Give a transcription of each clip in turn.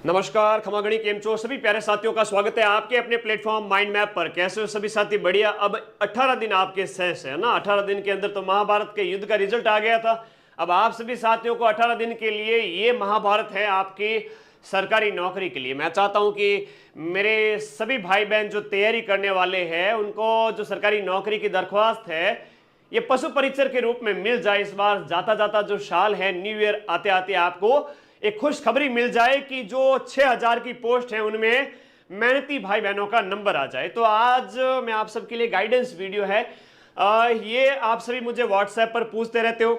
नमस्कार, खमागणी केम चो सभी प्यारे साथियों का स्वागत है आपके अपने प्लेटफॉर्म माइंड मैप पर। कैसे हो सभी साथी? बढ़िया। अब 18 दिन आपके शेष है ना। 18 दिन के अंदर तो महाभारत के युद्ध का रिजल्ट आ गया था। अब आप सभी साथियों को 18 दिन के लिए ये महाभारत है आपकी सरकारी नौकरी के लिए। मैं चाहता हूं कि मेरे सभी भाई बहन जो तैयारी करने वाले हैं उनको जो सरकारी नौकरी की दरख्वास्त है ये पशु परिचर के रूप में मिल जाए। इस बार जाता जाता जो साल है, न्यू ईयर आते आते आपको एक खुशखबरी मिल जाए कि जो 6000 की पोस्ट है उनमें मेहनती भाई बहनों का नंबर आ जाए। तो आज मैं आप सबके लिए गाइडेंस वीडियो है। ये आप सभी मुझे व्हाट्सएप पर पूछते रहते हो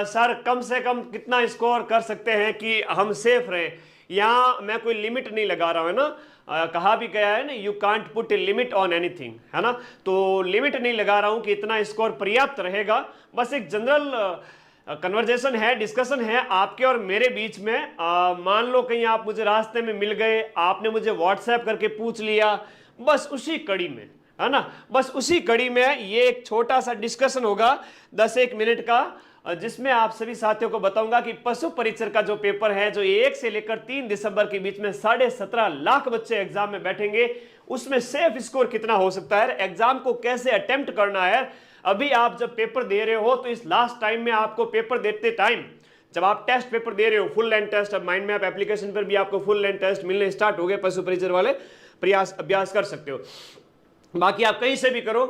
सर कम से कम कितना स्कोर कर सकते हैं कि हम सेफ रहें। यहाँ मैं कोई लिमिट नहीं लगा रहा हूँ, है ना। कहा भी गया है ना, you can't put a limit on anything, है ना। तो लिमिट नहीं लगा रहा हूँ कि इतना स्कोर पर्याप्त रहेगा। बस एक जनरल कन्वर्जेशन है, डिस्कशन है आपके और मेरे बीच में। मान लो कहीं आप मुझे रास्ते में मिल गए, आपने मुझे व्हाट्सएप करके पूछ लिया, बस उसी कड़ी में, है ना, बस उसी कड़ी में ये एक छोटा सा डिस्कशन होगा 10-1 मिनट का, जिसमें आप सभी साथियों को बताऊंगा कि पशु परिचर का जो पेपर है जो 1 से लेकर 3 दिसंबर के बीच में 17.5 लाख बच्चे एग्जाम में बैठेंगे, उसमें सेफ स्कोर कितना हो सकता है, एग्जाम को कैसे अटेम्प्ट करना है। अभी आप जब पेपर दे रहे हो तो इस लास्ट टाइम में आपको पेपर देते टाइम, जब आप टेस्ट पेपर दे रहे हो, फुल लेंथ टेस्ट, अब माइंड मैप एप्लीकेशन पर भी आपको फुल लेंथ टेस्ट मिलने स्टार्ट हो गए, पशु परिचर वाले प्रयास अभ्यास कर सकते हो। बाकी आप कहीं से भी करो,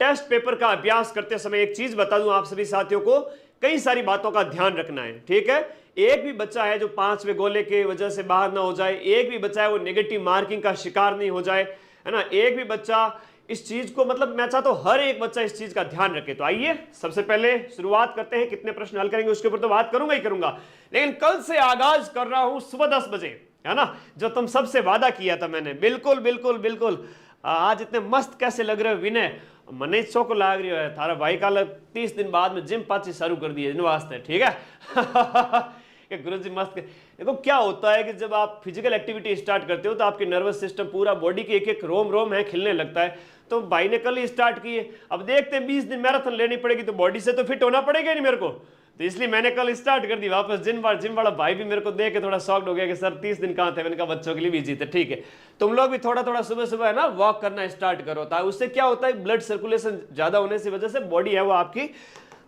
टेस्ट पेपर का अभ्यास करते समय एक चीज बता दूं आप सभी साथियों को, कई सारी बातों का ध्यान रखना है, ठीक है। एक भी बच्चा है जो 5वें गोले के वजह से बाहर ना हो जाए, एक भी बच्चा है वो नेगेटिव मार्किंग का शिकार नहीं हो जाए, है ना। एक भी बच्चा इस चीज को, मतलब मैं चाहता हूं हर एक बच्चा इस चीज का ध्यान रखे। तो आइए सबसे पहले शुरुआत करते हैं। कितने प्रश्न हल करेंगे उसके ऊपर तो बात करूंगा ही करूंगा, लेकिन कल से आगाज कर रहा हूं सुबह 10 बजे, है ना, जो तुम सबसे वादा किया था मैंने। बिल्कुल बिल्कुल बिल्कुल। आज इतने मस्त कैसे लग रहे हो विनय? मने शो को लाग रही है थारा भाई का 30 दिन बाद में जिम पाची शुरू कर दिए वास्ते, ठीक है। कि गुरु जी मस्त। देखो क्या होता है कि जब आप फिजिकल एक्टिविटी स्टार्ट करते हो तो आपकी नर्वस सिस्टम, पूरा बॉडी के एक एक रोम रोम है खिलने लगता है। तो भाई ने कल ही स्टार्ट किए, अब देखते हैं 20 दिन मैराथन लेनी पड़ेगी तो बॉडी से तो फिट होना पड़ेगा नहीं मेरे को, तो इसलिए मैंने कल स्टार्ट कर दी वापस। जिम वाला भाई भी मेरे को देख के थोड़ा शॉक्ड हो गया कि सर 30 दिन कहाँ थे। मैंने कहा बच्चों के लिए बिजी थे, ठीक है। तुम लोग भी थोड़ा थोड़ा सुबह सुबह है ना वॉक करना स्टार्ट करो, ताकि उससे क्या होता है ब्लड सर्कुलेशन ज्यादा होने की वजह से बॉडी है वो आपकी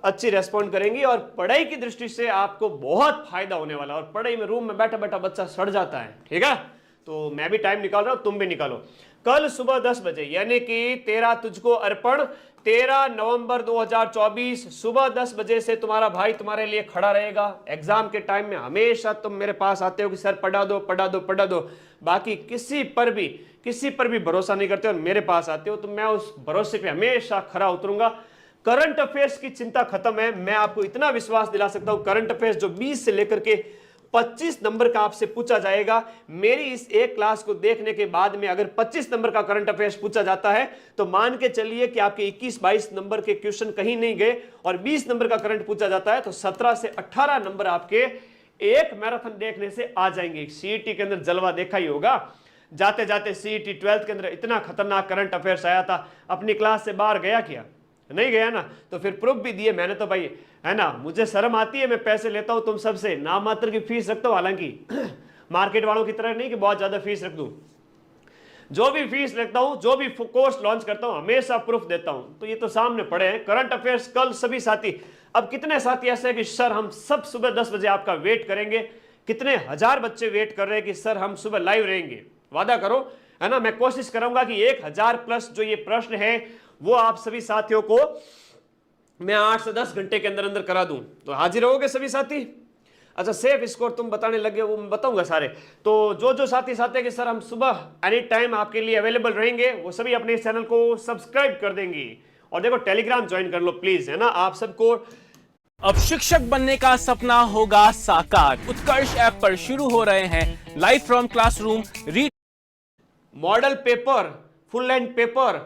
अच्छी रेस्पॉन्ड करेंगी और पढ़ाई की दृष्टि से आपको बहुत फायदा होने वाला है। और पढ़ाई में रूम में बैठा बैठा बच्चा सड़ जाता है, ठीक है। तो मैं भी टाइम निकाल रहा हूं, तुम भी निकालो। कल सुबह 10 बजे यानी कि 13 तुझको अर्पण, 13 नवंबर 2024 सुबह 10 बजे से तुम्हारा भाई तुम्हारे लिए खड़ा रहेगा। एग्जाम के टाइम में हमेशा तुम मेरे पास आते हो कि सर पढ़ा दो पढ़ा दो पढ़ा दो, बाकी किसी पर भी भरोसा नहीं करते और मेरे पास आते हो, तो मैं उस भरोसे पे हमेशा खरा उतरूंगा। करंट अफेयर्स की चिंता खत्म है। मैं आपको इतना विश्वास दिला सकता हूं, करंट अफेयर्स जो 20 से लेकर के 25 नंबर का आपसे पूछा जाएगा, मेरी इस एक क्लास को देखने के बाद में अगर 25 नंबर का करंट अफेयर्स पूछा जाता है तो मान के चलिए कि आपके 21-22 नंबर के क्वेश्चन कहीं नहीं गए, और 20 नंबर का करंट पूछा जाता है तो 17 से 18 नंबर आपके एक मैराथन देखने से आ जाएंगे। सीईटी के अंदर जलवा देखा ही होगा, जाते जाते सीईटी 12th के अंदर इतना खतरनाक करंट अफेयर्स आया था, अपनी क्लास से बाहर गया क्या? नहीं गया ना। तो फिर प्रूफ भी दिए मैंने, तो भाई है ना, मुझे शर्म आती है, मैं पैसे लेता हूं तुम सबसे, नाम मात्र की फीस रखता हूं, हालांकि मार्केट वालों की तरह नहीं कि बहुत ज्यादा फीस रख दूं। जो भी फीस रखता हूं, जो भी कोर्स लॉन्च करता हूं, हमेशा प्रूफ देता हूं। तो ये तो सामने पड़े हैं करंट अफेयर्स कल सभी साथी। अब कितने साथी ऐसे हैं कि सर हम सब सुबह 10 बजे आपका वेट करेंगे, कितने हजार बच्चे वेट कर रहे हैं कि सर हम सुबह लाइव रहेंगे, वादा करो, है ना। मैं कोशिश करूंगा कि 1000 प्लस जो ये प्रश्न है वो आप सभी साथियों को मैं 8 से 10 घंटे के अंदर अंदर करा दूं। तो हाजिर रहोगे सभी साथी? अच्छा, सेफ स्कोर तुम बताने लगे, वो मैं बताऊंगा सारे। तो जो साथी हैं कि सर हम सुबह एनी टाइम आपके लिए अवेलेबल रहेंगे, वो सभी अपने इस चैनल को सब्सक्राइब कर देंगे। और देखो टेलीग्राम ज्वाइन कर लो प्लीज, है ना, आप सबको। अब शिक्षक बनने का सपना होगा साकार। उत्कर्ष ऐप पर शुरू हो रहे हैं live from classroom read model paper, full length paper,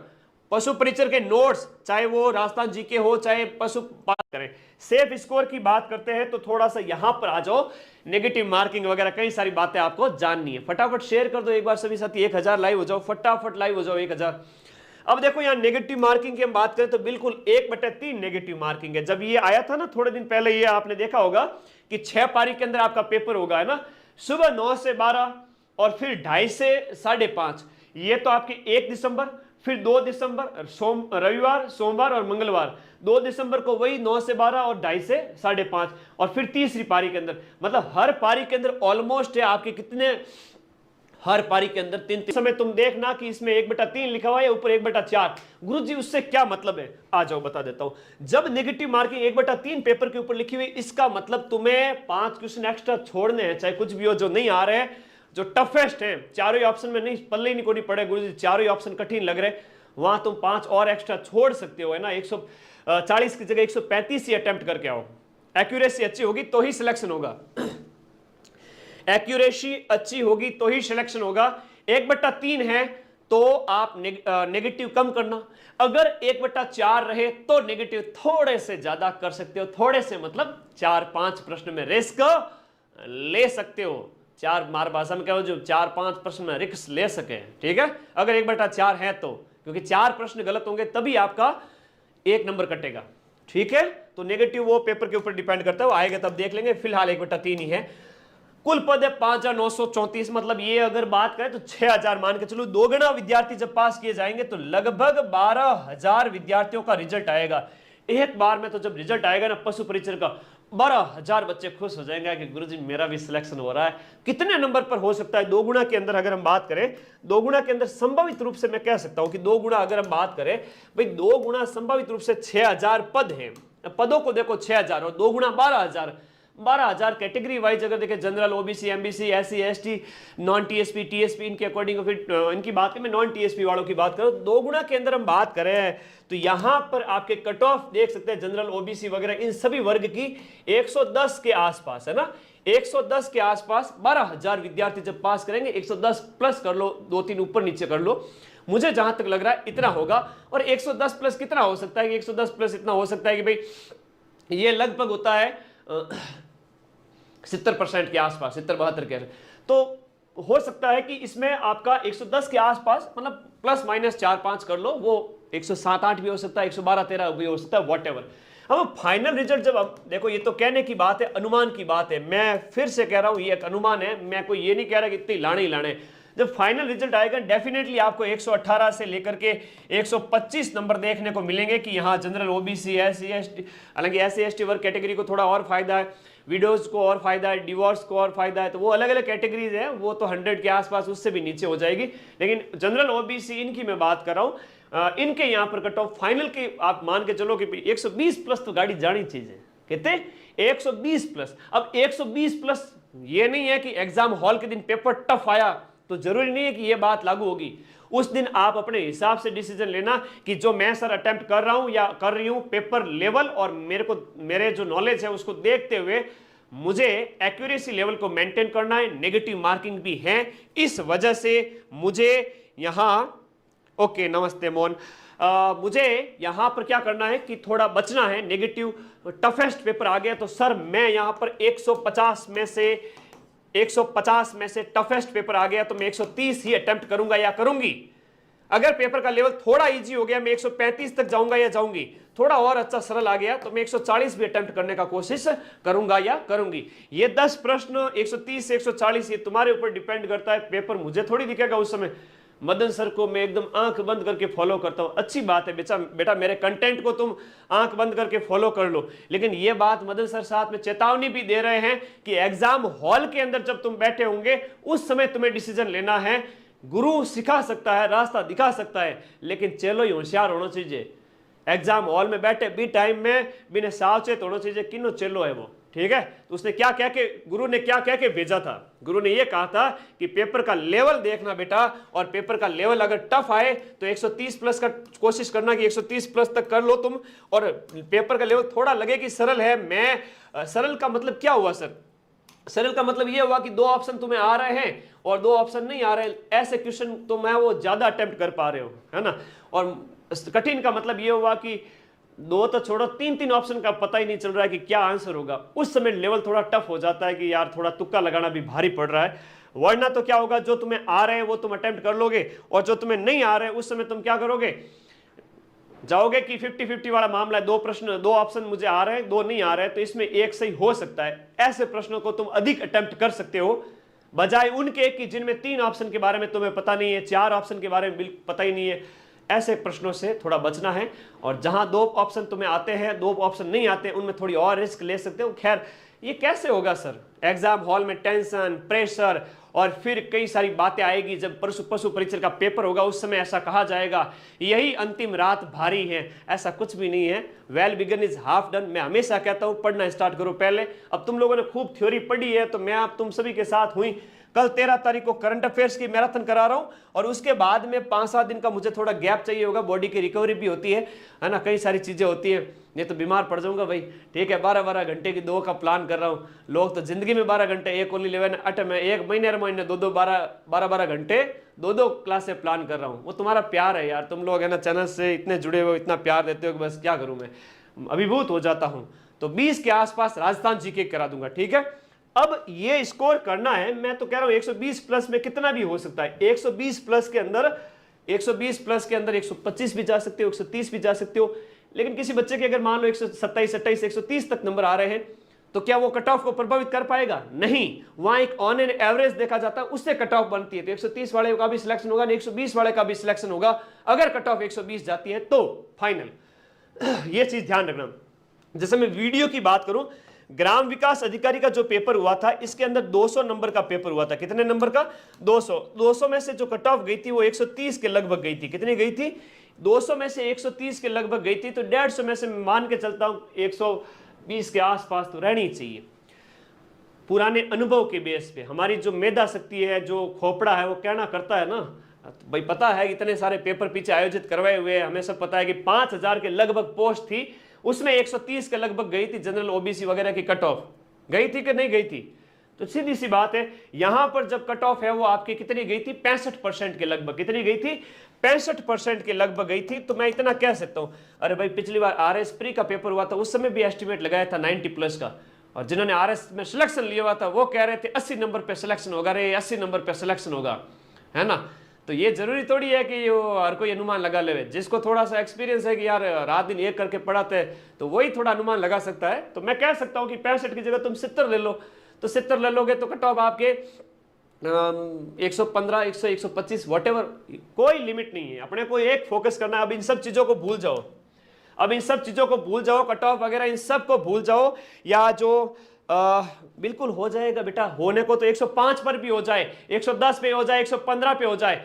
पशु परिचर के नोट्स, चाहे वो राजस्थान जीके हो चाहे पशु बात करें। सेफ स्कोर की बात करते हैं तो थोड़ा सा यहां पर आ जाओ, नेगेटिव मार्किंग वगैरह कई सारी बातें आपको जाननी है। फटाफट शेयर कर दो एक बार सभी साथी, 1000 लाइव हो जाओ, फटाफट लाइव हो जाओ 1000। अब देखो यहां नेगेटिव मार्किंग की हम बात करें तो बिल्कुल 1/3 नेगेटिव मार्किंग है। जब ये आया था ना थोड़े दिन पहले, ये आपने देखा होगा कि 6 पारी के अंदर आपका पेपर होगा, है ना, सुबह 9 से 12 और फिर 2:30 से 5:30, ये तो आपके 1 दिसंबर, फिर 2 दिसंबर रविवार, सोमवार और मंगलवार, 2 दिसंबर को वही 9 से 12 और 2:30 से 5:30, और फिर तीसरी पारी के अंदर, मतलब हर पारी के अंदर ऑलमोस्ट है आपके कितने, हर पारी के अंदर 3 समय तुम देखना कि इसमें 1/3 लिखा हुआ है, ऊपर 1/4। गुरुजी उससे क्या मतलब है, आ जाओ बता देता हूं। जब नेगेटिव मार्किंग 1/3 पेपर के ऊपर लिखी हुई, इसका मतलब तुम्हें 5 क्वेश्चन एक्स्ट्रा छोड़ने हैं, चाहे कुछ भी हो, जो नहीं आ रहे हैं, जो टफेस्ट है, चारों ही ऑप्शन में नहीं, पल्ले ही नहीं कोनी पड़े गुरुजी, चारों ही ऑप्शन कठिन लग रहे, वहां तुम 5 और एक्स्ट्रा छोड़ सकते हो, है ना। 140 की जगह 135 ही अटेम्प्ट करके आओ। एक्यूरेसी अच्छी होगी तो ही सिलेक्शन होगा, एक्यूरेसी अच्छी होगी तो ही सिलेक्शन होगा। 1/3 है तो आप नेगेटिव कम करना, अगर 1/4 रहे तो नेगेटिव थोड़े से ज्यादा कर सकते हो, थोड़े से मतलब 4-5 प्रश्न में रिस्क ले सकते हो। 4 मार भाषा में क्या हो, जो 4-5 प्रश्न में रिस्क ले सके, ठीक है, अगर 1/4 है तो, क्योंकि 4 प्रश्न गलत होंगे तभी आपका 1 नंबर कटेगा, ठीक है। तो नेगेटिव वो पेपर के ऊपर डिपेंड करता है, वो आएगा तब देख लेंगे, फिलहाल 1/3 ही है। कुल पद है 5,934, मतलब ये अगर बात करें तो 6,000 मान के चलो, 2 गुना विद्यार्थी जब पास किए जाएंगे तो लगभग 12,000 विद्यार्थियों का रिजल्ट आएगा एक बार में। तो जब रिजल्ट आएगा ना पशु परिचर का, 12,000 बच्चे खुश हो जाएंगे कि गुरुजी मेरा भी सिलेक्शन हो रहा है। कितने नंबर पर हो सकता है 2 गुना के अंदर, अगर हम बात करें 2 गुना के अंदर संभावित रूप से मैं कह सकता हूं कि 2 गुना अगर हम बात करें, भाई 2 गुना संभावित रूप से 6,000 पद हैं, पदों को देखो 6,000 और 2 गुना 12,000, 12,000 कैटेगरी वाइज अगर देखें, general, OBC, MBC, SC, ST, non TSP, TSP, इनके अकॉर्डिंग, फिर इनकी बात करें, मैं नॉन टीएसपी वालों की बात करूं, 2 गुना के अंदर हम बात करें तो यहां पर आपके कट ऑफ देख सकते हैं, जनरल, ओबीसी वगैरह इन सभी वर्ग की 110 के आसपास, है ना, 110 के आसपास 12,000 विद्यार्थी जब पास करेंगे, 110 प्लस कर लो, 2-3 ऊपर नीचे कर लो, मुझे जहां तक लग रहा है इतना होगा। और 110 प्लस कितना हो सकता है कि 110 प्लस इतना हो सकता है कि भाई ये लगभग होता है 70% के आसपास, 70-72 के, तो हो सकता है कि इसमें आपका 110 के आसपास, मतलब प्लस माइनस 4-5 कर लो, वो 107-8 भी हो सकता है, 112-13 भी हो सकता है, व्हाटएवर। अब फाइनल रिजल्ट जब, अब देखो ये तो कहने की बात है, अनुमान की बात है, मैं फिर से कह रहा हूं ये एक अनुमान है, मैं कोई ये नहीं कह रहा कि इतनी लाने ही लाने। जब फाइनल रिजल्ट आएगा डेफिनेटली आपको 118 से लेकर के 125 नंबर देखने को मिलेंगे कि यहाँ जनरल, ओबीसी, एससी, एसटी, हालांकि एससी एसटी वर्ग कैटेगरी को थोड़ा और फायदा है, विडोज को और फायदा है, डिवोर्स को और फायदा है, तो वो अलग अलग कैटेगरीज है, वो तो 100 के आसपास, उससे भी नीचे हो जाएगी। लेकिन जनरल, ओबीसी, इनकी मैं बात कर रहा हूँ, इनके यहाँ पर कट ऑफ फाइनल के आप मान के चलो कि 120 प्लस तो गाड़ी जानी चाहिए, कहते 120 प्लस। अब 120 प्लस ये नहीं है कि एग्जाम हॉल के दिन पेपर टफ आया तो जरूरी नहीं है कि ये बात लागू होगी। उस दिन आप अपने हिसाब से डिसीजन लेना कि जो मैं सर अटेम्प्ट कर रहा हूं या कर रही हूं, पेपर लेवल और मेरे जो नॉलेज है उसको देखते हुए मुझे एक्यूरेसी लेवल को मेंटेन करना है, नेगेटिव मार्किंग भी है, इस वजह से मुझे यहां, ओके नमस्ते मोहन, मुझे यहां पर क्या करना है कि थोड़ा बचना है, नेगेटिव टफेस्ट पेपर आ गया तो सर मैं यहां पर 150 में से टफेस्ट पेपर आ गया तो मैं 130 ही अटेम्प्ट करूंगा या करूंगी। अगर पेपर का लेवल थोड़ा इजी हो गया, मैं 135 तक जाऊंगा या जाऊंगी, थोड़ा और अच्छा सरल आ गया तो मैं 140 भी अटेम्प्ट करने का कोशिश करूंगा या करूंगी। ये 10 प्रश्न 130 से 140 ये तुम्हारे ऊपर डिपेंड करता है, पेपर मुझे थोड़ी दिखेगा उस समय। मदन सर को मैं एकदम आंख बंद करके फॉलो करता हूं, अच्छी बात है बेटा मेरे कंटेंट को तुम आंख बंद करके फॉलो कर लो, लेकिन ये बात मदन सर साथ में चेतावनी भी दे रहे हैं कि एग्जाम हॉल के अंदर जब तुम बैठे होंगे उस समय तुम्हें डिसीजन लेना है। गुरु सिखा सकता है, रास्ता दिखा सकता है, लेकिन चलो ही होशियार होना चाहिए। एग्जाम हॉल में बैठे भी टाइम में बिना सावचेत होना चाहिए, किनो चलो है वो, ठीक है। तो उसने क्या कह के, गुरु ने क्या कह के भेजा था, गुरु ने ये कहा था कि पेपर का लेवल देखना बेटा, और पेपर का लेवल अगर टफ आए तो 130 प्लस का कोशिश करना कि 130 प्लस तक कर लो तुम, और पेपर का लेवल थोड़ा लगे कि सरल है, मैं सरल का मतलब क्या हुआ सर, सरल का मतलब ये हुआ कि 2 ऑप्शन तुम्हें आ रहे हैं और 2 ऑप्शन नहीं आ रहे, ऐसे क्वेश्चन तो मैं वो ज्यादा अटेम्प्ट कर पा रहे हो, है ना। और कठिन का मतलब ये हुआ कि 2 तो छोड़ो, 3 ऑप्शन का पता ही नहीं चल रहा है कि क्या आंसर होगा, उस समय लेवल थोड़ा टफ हो जाता है कि यार थोड़ा तुक्का लगाना भी भारी पड़ रहा है। वरना तो क्या होगा, जो तुम्हें आ रहे हैं वो तुम अटेम्प्ट कर लोगे, और जो तुम्हें नहीं आ रहे उस समय तुम क्या करोगे, जाओगे कि 50-50 वाला मामला है, 2 प्रश्न 2 ऑप्शन मुझे आ रहे हैं, 2 नहीं आ रहे हैं, तो इसमें एक सही हो सकता है। ऐसे प्रश्नों को तुम अधिक अटेम्प्ट कर सकते हो, बजाय उनके कि जिनमें 3 ऑप्शन के बारे में तुम्हें पता नहीं है, 4 ऑप्शन के बारे में बिल्कुल पता ही नहीं है। ऐसे प्रश्नों से थोड़ा बचना है, और जहां 2 ऑप्शन तुम्हें आते हैं, 2 ऑप्शन नहीं आते, उनमें थोड़ी और रिस्क ले सकते हो। खैर ये कैसे होगा सर, एग्जाम हॉल में टेंशन, प्रेशर, और फिर कई सारी बातें आएगी। जब पशु परीक्षा का पेपर होगा उस समय ऐसा कहा जाएगा यही अंतिम रात भारी है। ऐसा कुछ भी नहीं है। Well begun is half done. मैं हमेशा कहता हूं पढ़ना स्टार्ट करो पहले। अब तुम लोगों ने खूब थ्योरी पढ़ी है, तो मैं अब तुम सभी के साथ हुई। कल 13 तारीख को करंट अफेयर्स की मैराथन करा रहा हूं, और उसके बाद में 5-7 दिन का मुझे थोड़ा गैप चाहिए होगा। बॉडी की रिकवरी भी होती है ना, कई सारी चीजें होती है, नहीं तो बीमार पड़ जाऊंगा भाई। ठीक है, 12-12 घंटे की 2 का प्लान कर रहा हूं। लोग तो जिंदगी में 12 घंटे, एक ओनली 11 अट में एक महीने 2-2 12 घंटे 2-2 क्लासें प्लान कर रहा हूं। वो तुम्हारा प्यार है यार, तुम लोग है ना चैनल से इतने जुड़े हुए, इतना प्यार देते हो कि बस क्या करूं, मैं अभिभूत हो जाता हूं। तो 20 के आसपास राजस्थान जीके करा दूंगा। ठीक है, अब ये स्कोर करना है। मैं तो कह रहा हूं 120 प्लस में कितना भी हो सकता है। 120 प्लस के अंदर 125 भी जा सकते हो, 130 भी जा सकते हो। लेकिन किसी बच्चे के अगर मान लो 127, 28, 130 तक नंबर आ रहे हैं, तो क्या वो कट ऑफ को प्रभावित कर पाएगा? नहीं। वहां एक ऑन एन एवरेज देखा जाता है, उससे कट ऑफ बनती है। तो 130 वाले का भी सिलेक्शन होगा, 120 वाले का भी सिलेक्शन होगा। अगर कट ऑफ 120 जाती है तो फाइनल। ये चीज ध्यान रखना। जैसे मैं वीडियो की बात करूं, ग्राम विकास अधिकारी का जो पेपर हुआ था, इसके अंदर 200 नंबर का पेपर हुआ था। कितने नंबर का? 200 में से जो कट ऑफ गई थी वो 130 के लगभग गई थी। कितनी गई थी? 200 में से 130 के लगभग गई थी। तो 150 में से मान के चलता हूं 120 के आसपास तो रहनी चाहिए। पुराने अनुभव के बेस पे हमारी जो मेधा शक्ति है, जो खोपड़ा है, वो कहना करता है ना भाई, पता है इतने सारे पेपर पीछे आयोजित करवाए हुए, हमें सब पता है कि 5000 के लगभग पोस्ट थी, उसमें 130 के लगभग गई थी जनरल ओबीसी वगैरह की कट ऑफ। गई थी कि नहीं गई थी? तो सीधी सी बात है, यहां पर जब कट ऑफ है वो आपकी कितनी गई थी? 65% के लगभग। कितनी गई थी? 65% के लगभग गई थी। तो मैं इतना कह सकता हूं, अरे भाई पिछली बार आरएस प्री का पेपर हुआ था, उस समय भी एस्टिमेट लगाया था 90 प्लस का, और जिन्होंने आरएस में सिलेक्शन लिया हुआ था वो कह रहे थे 80 नंबर पे सिलेक्शन होगा, रे 80 नंबर पे सिलेक्शन होगा, है ना। तो ये जरूरी थोड़ी है कि वो हर कोई अनुमान लगा ले। जिसको थोड़ा सा एक्सपीरियंस है कि यार रात दिन एक करके पढ़ाते हैं, तो वही थोड़ा अनुमान लगा सकता है। तो मैं कह सकता हूं कि 65 की जगह तुम 70 ले लो, तो 70 ले लोगे तो कट ऑफ आपके 115, 100, 125 वॉटेवर, कोई लिमिट नहीं है। अपने को एक फोकस करना है। अब इन सब चीजों को भूल जाओ, अब इन सब चीजों को भूल जाओ, कट ऑफ वगैरह इन सब को भूल जाओ। या जो बिल्कुल हो जाएगा बेटा, होने को तो 105 पर भी हो जाए, 110 पे हो जाए, 115 पे हो जाए,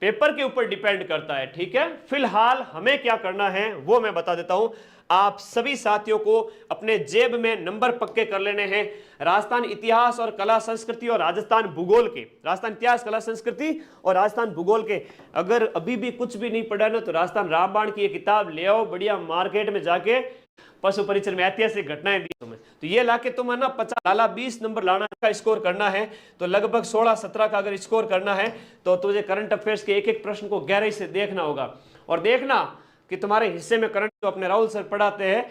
पेपर के ऊपर डिपेंड करता है। ठीक है, फिलहाल हमें क्या करना है वो मैं बता देता हूं। आप सभी साथियों को अपने जेब में नंबर पक्के कर लेने हैं। राजस्थान इतिहास और कला संस्कृति और राजस्थान भूगोल के, राजस्थान इतिहास कला संस्कृति और राजस्थान भूगोल के, अगर अभी भी कुछ भी नहीं पढ़ा ना, तो राजस्थान रामबाण की ये किताब ले आओ, बढ़िया मार्केट में जाके। पशु परिचय में ऐतिहासिक घटनाएं दी तुम्हें, तो ये लाके तुम है ना 20 नंबर लाना का स्कोर करना है। तो लगभग 16-17 का अगर स्कोर करना है, तो तुझे करंट अफेयर्स के एक एक प्रश्न को गहराई से देखना होगा। और देखना कि तुम्हारे हिस्से में करंट जो अपने राहुल सर पढ़ाते हैं